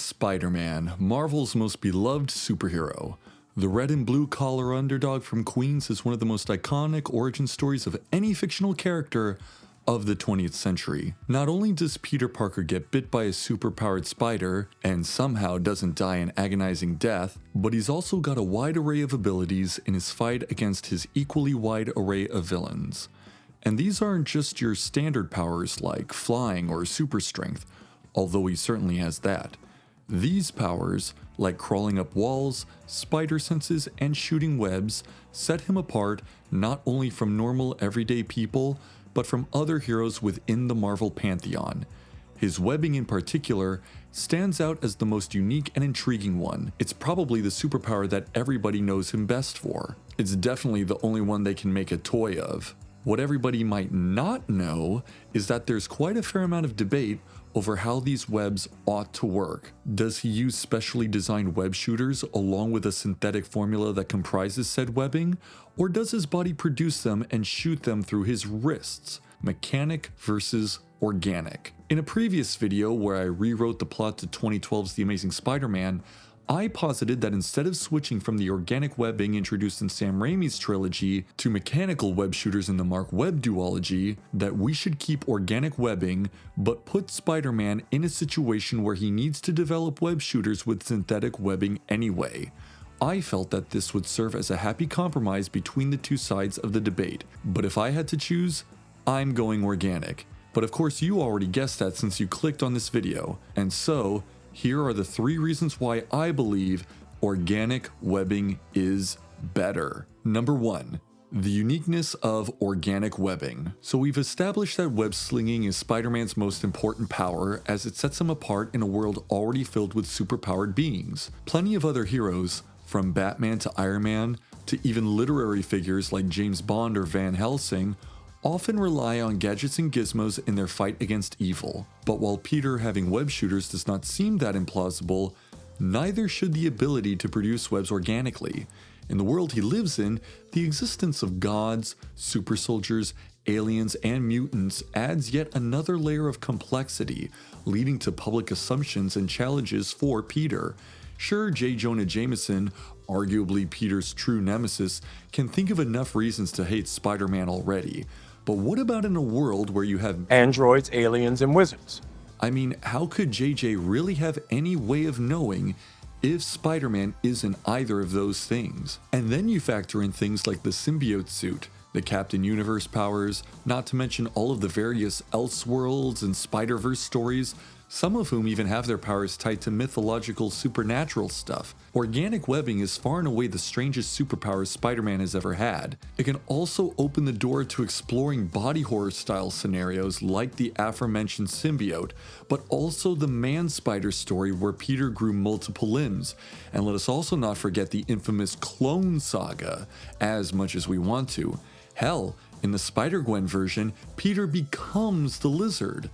Spider-Man, Marvel's most beloved superhero. The red and blue collar underdog from Queens is one of the most iconic origin stories of any fictional character of the 20th century. Not only does Peter Parker get bit by a superpowered spider and somehow doesn't die an agonizing death, but he's also got a wide array of abilities in his fight against his equally wide array of villains. And these aren't just your standard powers like flying or super strength, although he certainly has that. These powers, like crawling up walls, spider senses, and shooting webs, set him apart not only from normal everyday people, but from other heroes within the Marvel pantheon. His webbing in particular stands out as the most unique and intriguing one. It's probably the superpower that everybody knows him best for. It's definitely the only one they can make a toy of. What everybody might not know is that there's quite a fair amount of debate over how these webs ought to work. Does he use specially designed web shooters along with a synthetic formula that comprises said webbing, or does his body produce them and shoot them through his wrists? Mechanic versus organic. In a previous video where I rewrote the plot to 2012's The Amazing Spider-Man, I posited that instead of switching from the organic webbing introduced in Sam Raimi's trilogy to mechanical web shooters in the Mark Webb duology, that we should keep organic webbing, but put Spider-Man in a situation where he needs to develop web shooters with synthetic webbing anyway. I felt that this would serve as a happy compromise between the two sides of the debate, but if I had to choose, I'm going organic. But of course you already guessed that since you clicked on this video, and so, here are the 3 reasons why I believe organic webbing is better. Number 1. The uniqueness of organic webbing. So we've established that web slinging is Spider-Man's most important power, as it sets him apart in a world already filled with superpowered beings. Plenty of other heroes, from Batman to Iron Man, to even literary figures like James Bond or Van Helsing, often rely on gadgets and gizmos in their fight against evil. But while Peter having web shooters does not seem that implausible, neither should the ability to produce webs organically. In the world he lives in, the existence of gods, super soldiers, aliens, and mutants adds yet another layer of complexity, leading to public assumptions and challenges for Peter. Sure, J. Jonah Jameson, arguably Peter's true nemesis, can think of enough reasons to hate Spider-Man already. But what about in a world where you have androids, aliens, and wizards? I mean, how could JJ really have any way of knowing if Spider-Man isn't either of those things? And then you factor in things like the symbiote suit, the Captain Universe powers, not to mention all of the various Elseworlds and Spider-Verse stories, some of whom even have their powers tied to mythological supernatural stuff. Organic webbing is far and away the strangest superpower Spider-Man has ever had. It can also open the door to exploring body horror style scenarios like the aforementioned symbiote, but also the man-spider story where Peter grew multiple limbs. And let us also not forget the infamous clone saga, as much as we want to. Hell, in the Spider-Gwen version, Peter becomes the lizard.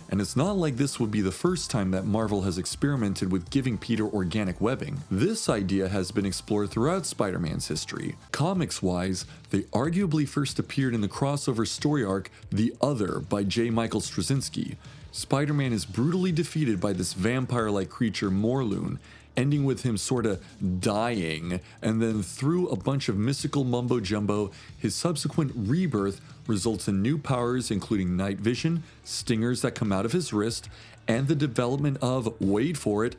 And it's not like this would be the first time that Marvel has experimented with giving Peter organic webbing. This idea has been explored throughout Spider-Man's history. Comics-wise, they arguably first appeared in the crossover story arc The Other by J. Michael Straczynski. Spider-Man is brutally defeated by this vampire-like creature Morlun, ending with him sorta dying, and then through a bunch of mystical mumbo-jumbo, his subsequent rebirth results in new powers including night vision, stingers that come out of his wrist, and the development of, wait for it,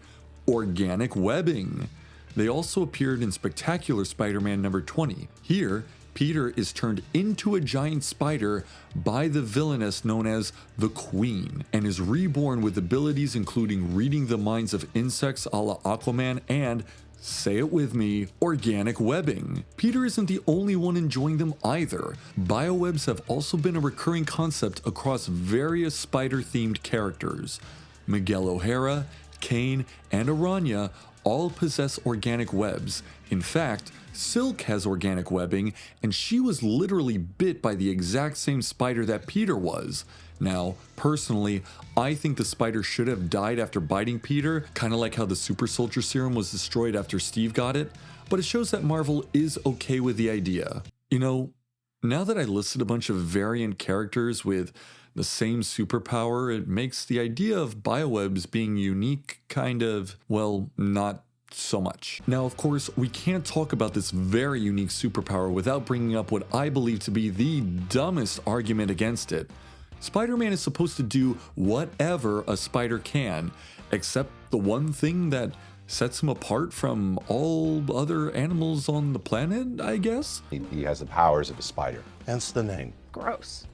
organic webbing. They also appeared in Spectacular Spider-Man number 20. Here, Peter is turned into a giant spider by the villainess known as the Queen, and is reborn with abilities including reading the minds of insects a la Aquaman and, say it with me, organic webbing. Peter isn't the only one enjoying them either. Biowebs have also been a recurring concept across various spider-themed characters. Miguel O'Hara, Kane, and Aranya all possess organic webs. In fact, Silk has organic webbing, and she was literally bit by the exact same spider that Peter was. Now, personally, I think the spider should have died after biting Peter, kinda like how the super soldier serum was destroyed after Steve got it, but it shows that Marvel is okay with the idea. You know, now that I listed a bunch of variant characters with the same superpower, it makes the idea of biowebs being unique kind of, well, not so much. Now, of course, we can't talk about this very unique superpower without bringing up what I believe to be the dumbest argument against it. Spider-Man is supposed to do whatever a spider can, except the one thing that sets him apart from all other animals on the planet, I guess? He has the powers of a spider. Hence the name. Gross.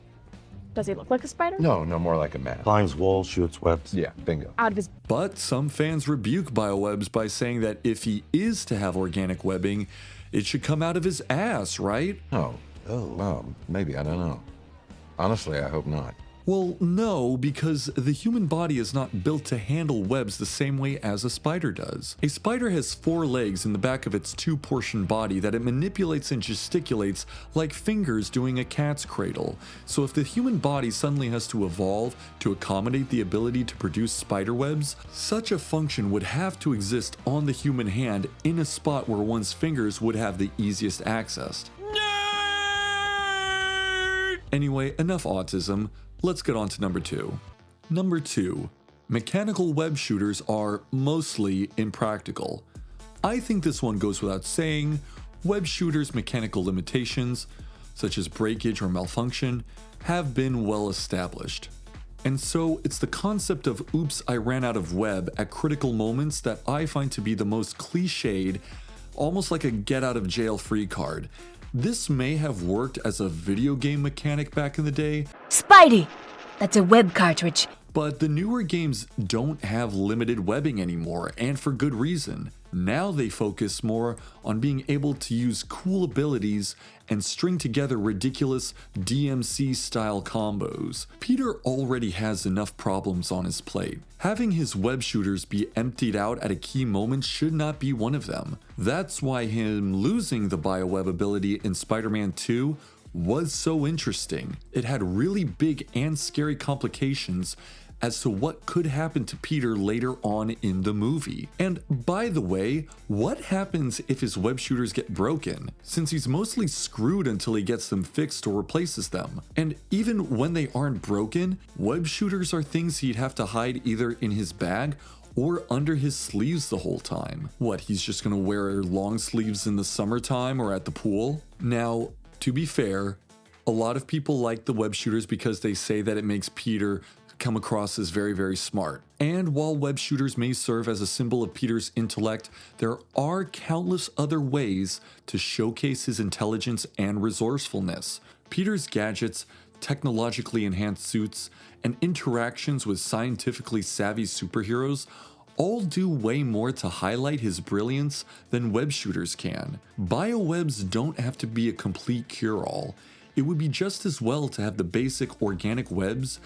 Does he look like a spider? No, more like a man. Climbs walls, shoots webs. Yeah, bingo. Out of his... But some fans rebuke biowebs by saying that if he is to have organic webbing, it should come out of his ass, right? Oh, well, maybe, I don't know. Honestly, I hope not. Well, no, because the human body is not built to handle webs the same way as a spider does. A spider has 4 legs in the back of its 2-portion body that it manipulates and gesticulates like fingers doing a cat's cradle. So if the human body suddenly has to evolve to accommodate the ability to produce spider webs, such a function would have to exist on the human hand in a spot where one's fingers would have the easiest access. Anyway, enough autism. Let's get on to number 2. Number 2. Mechanical web shooters are mostly impractical. I think this one goes without saying. Web shooters' mechanical limitations, such as breakage or malfunction, have been well established. And so it's the concept of oops, I ran out of web at critical moments that I find to be the most cliched, almost like a get out of jail free card. This may have worked as a video game mechanic back in the day, Spidey! That's a web cartridge. but the newer games don't have limited webbing anymore, and for good reason. Now they focus more on being able to use cool abilities and string together ridiculous DMC-style combos. Peter already has enough problems on his plate. Having his web shooters be emptied out at a key moment should not be one of them. That's why him losing the bioweb ability in Spider-Man 2 was so interesting. It had really big and scary complications as to what could happen to Peter later on in the movie. And by the way, what happens if his web shooters get broken, since he's mostly screwed until he gets them fixed or replaces them? And even when they aren't broken, web shooters are things he'd have to hide either in his bag or under his sleeves the whole time. What, he's just gonna wear long sleeves in the summertime or at the pool? Now, to be fair, a lot of people like the web shooters because they say that it makes Peter come across as very, very smart. And while web shooters may serve as a symbol of Peter's intellect, there are countless other ways to showcase his intelligence and resourcefulness. Peter's gadgets, technologically enhanced suits, and interactions with scientifically savvy superheroes all do way more to highlight his brilliance than web shooters can. Biowebs don't have to be a complete cure-all. It would be just as well to have the basic organic webs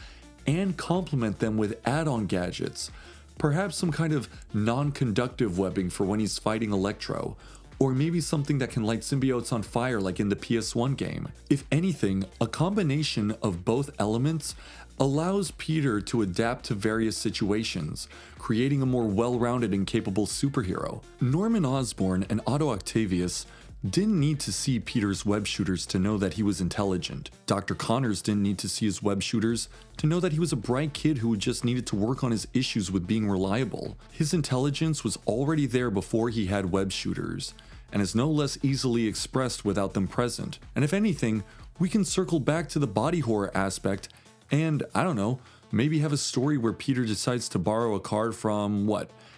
and complement them with add-on gadgets, perhaps some kind of non-conductive webbing for when he's fighting Electro, or maybe something that can light symbiotes on fire like in the PS1 game. If anything, a combination of both elements allows Peter to adapt to various situations, creating a more well-rounded and capable superhero. Norman Osborn and Otto Octavius didn't need to see Peter's web shooters to know that he was intelligent. Dr. Connors didn't need to see his web shooters to know that he was a bright kid who just needed to work on his issues with being reliable. His intelligence was already there before he had web shooters, and is no less easily expressed without them present. And if anything, we can circle back to the body horror aspect and, I don't know, maybe have a story where Peter decides to borrow a card from,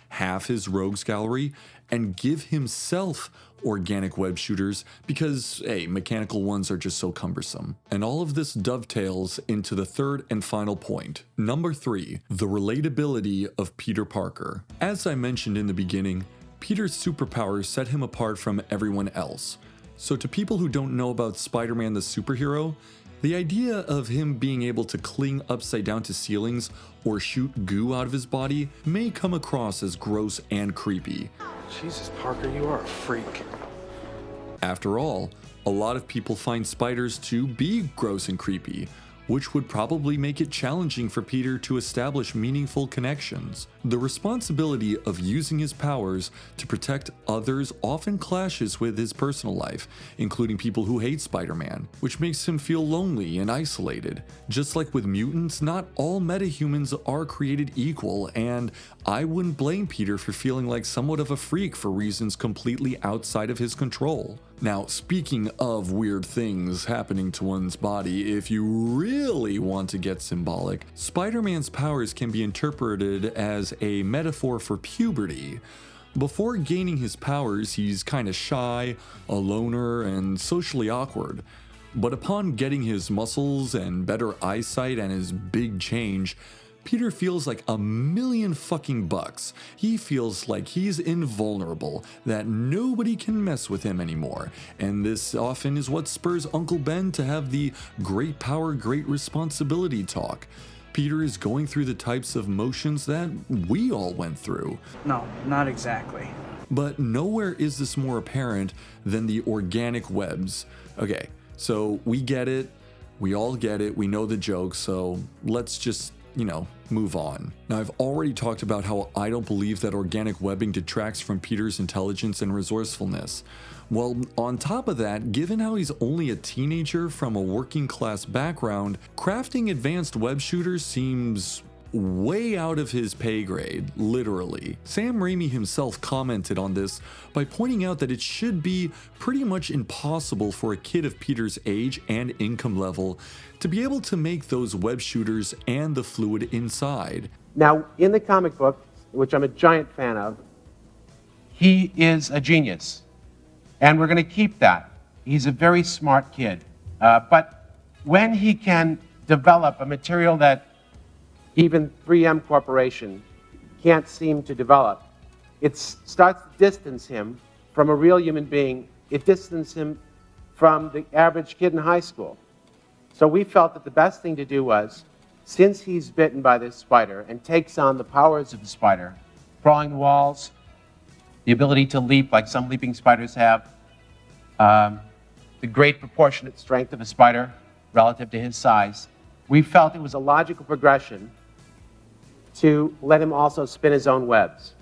half his rogues gallery and give himself organic web shooters because, hey, mechanical ones are just so cumbersome. And all of this dovetails into the third and final point. Number 3, the relatability of Peter Parker. As I mentioned in the beginning, Peter's superpowers set him apart from everyone else. So to people who don't know about Spider-Man the superhero, the idea of him being able to cling upside down to ceilings or shoot goo out of his body may come across as gross and creepy. Jesus, Parker, you are a freak. After all, a lot of people find spiders to be gross and creepy, which would probably make it challenging for Peter to establish meaningful connections. The responsibility of using his powers to protect others often clashes with his personal life, including people who hate Spider-Man, which makes him feel lonely and isolated. Just like with mutants, not all metahumans are created equal, and I wouldn't blame Peter for feeling like somewhat of a freak for reasons completely outside of his control. Now, speaking of weird things happening to one's body, if you really want to get symbolic, Spider-Man's powers can be interpreted as a metaphor for puberty. Before gaining his powers, he's kinda shy, a loner, and socially awkward. But upon getting his muscles and better eyesight and his big change, Peter feels like $1,000,000. He feels like he's invulnerable, that nobody can mess with him anymore, and this often is what spurs Uncle Ben to have the great power, great responsibility talk. Peter is going through the types of motions that we all went through. No, not exactly. But nowhere is this more apparent than the organic webs. Okay, so we get it, we all get it, we know the joke, so let's just move on. Now, I've already talked about how I don't believe that organic webbing detracts from Peter's intelligence and resourcefulness. Well, on top of that, given how he's only a teenager from a working class background, crafting advanced web shooters seems way out of his pay grade, literally. Sam Raimi himself commented on this by pointing out that it should be pretty much impossible for a kid of Peter's age and income level to be able to make those web shooters and the fluid inside. Now, in the comic book, which I'm a giant fan of, he is a genius. And we're going to keep that. He's a very smart kid. But when he can develop a material that even 3M Corporation can't seem to develop, it starts to distance him from a real human being. It distances him from the average kid in high school. So we felt that the best thing to do was, since he's bitten by this spider and takes on the powers of the spider, crawling the walls, the ability to leap like some leaping spiders have, the great proportionate strength of a spider relative to his size, we felt it was a logical progression to let him also spin his own webs.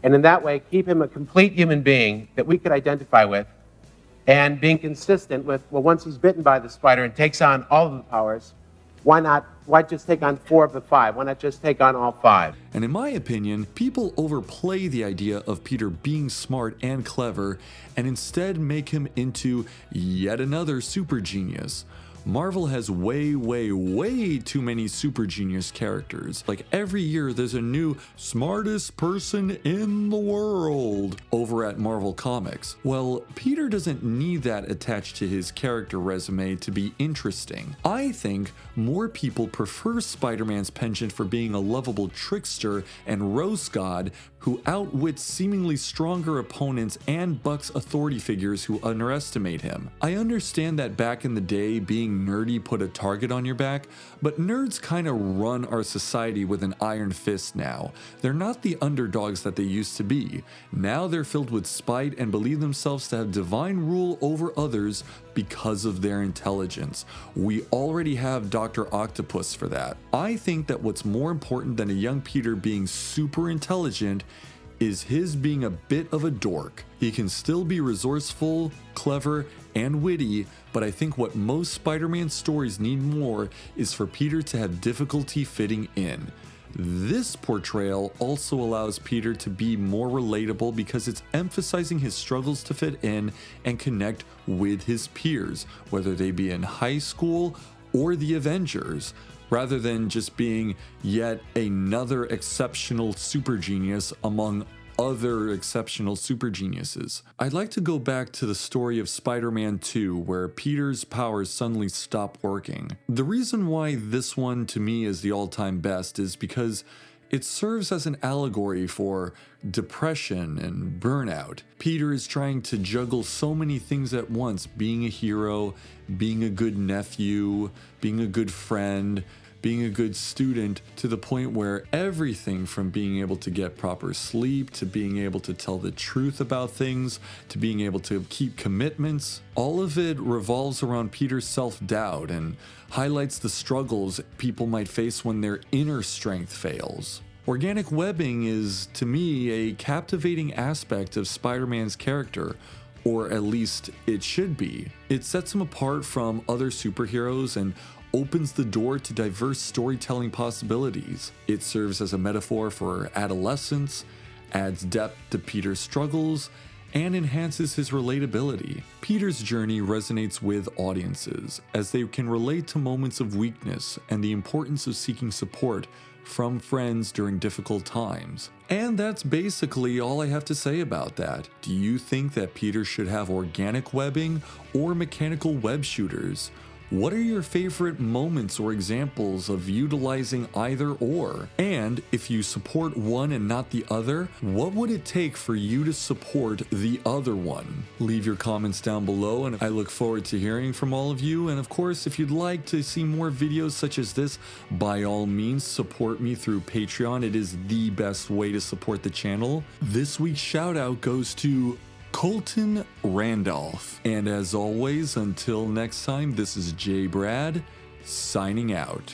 And in that way, keep him a complete human being that we could identify with, and being consistent with, well, once he's bitten by the spider and takes on all of the powers, why just take on 4 of the 5? Why not just take on all 5? And in my opinion, people overplay the idea of Peter being smart and clever and instead make him into yet another super genius. Marvel has way too many super genius characters. Like every year there's a new smartest person in the world over at Marvel Comics. Well, Peter doesn't need that attached to his character resume to be interesting. I think more people prefer Spider-Man's penchant for being a lovable trickster and rose god who outwits seemingly stronger opponents and bucks authority figures who underestimate him. I understand that back in the day, being nerdy put a target on your back, but nerds kinda run our society with an iron fist now. They're not the underdogs that they used to be. Now they're filled with spite and believe themselves to have divine rule over others because of their intelligence. We already have Dr. Octopus for that. I think that what's more important than a young Peter being super intelligent is his being a bit of a dork. He can still be resourceful, clever, and witty, but I think what most Spider-Man stories need more is for Peter to have difficulty fitting in. This portrayal also allows Peter to be more relatable because it's emphasizing his struggles to fit in and connect with his peers, whether they be in high school or the Avengers, rather than just being yet another exceptional super genius among other exceptional super geniuses. I'd like to go back to the story of Spider-Man 2, where Peter's powers suddenly stop working. The reason why this one to me is the all-time best is because it serves as an allegory for depression and burnout. Peter is trying to juggle so many things at once, being a hero, being a good nephew, being a good friend, being a good student to the point where everything from being able to get proper sleep, to being able to tell the truth about things, to being able to keep commitments, all of it revolves around Peter's self-doubt and highlights the struggles people might face when their inner strength fails. Organic webbing is, to me, a captivating aspect of Spider-Man's character, or at least it should be. It sets him apart from other superheroes and opens the door to diverse storytelling possibilities. It serves as a metaphor for adolescence, adds depth to Peter's struggles, and enhances his relatability. Peter's journey resonates with audiences, as they can relate to moments of weakness and the importance of seeking support from friends during difficult times. And that's basically all I have to say about that. Do you think that Peter should have organic webbing or mechanical web shooters? What are your favorite moments or examples of utilizing either or? And if you support one and not the other, what would it take for you to support the other one? Leave your comments down below, and I look forward to hearing from all of you. And of course, if you'd like to see more videos such as this, by all means support me through Patreon. It is the best way to support the channel. This week's shout out goes to Colton Randolph. And as always, until next time, this is J. Brad signing out.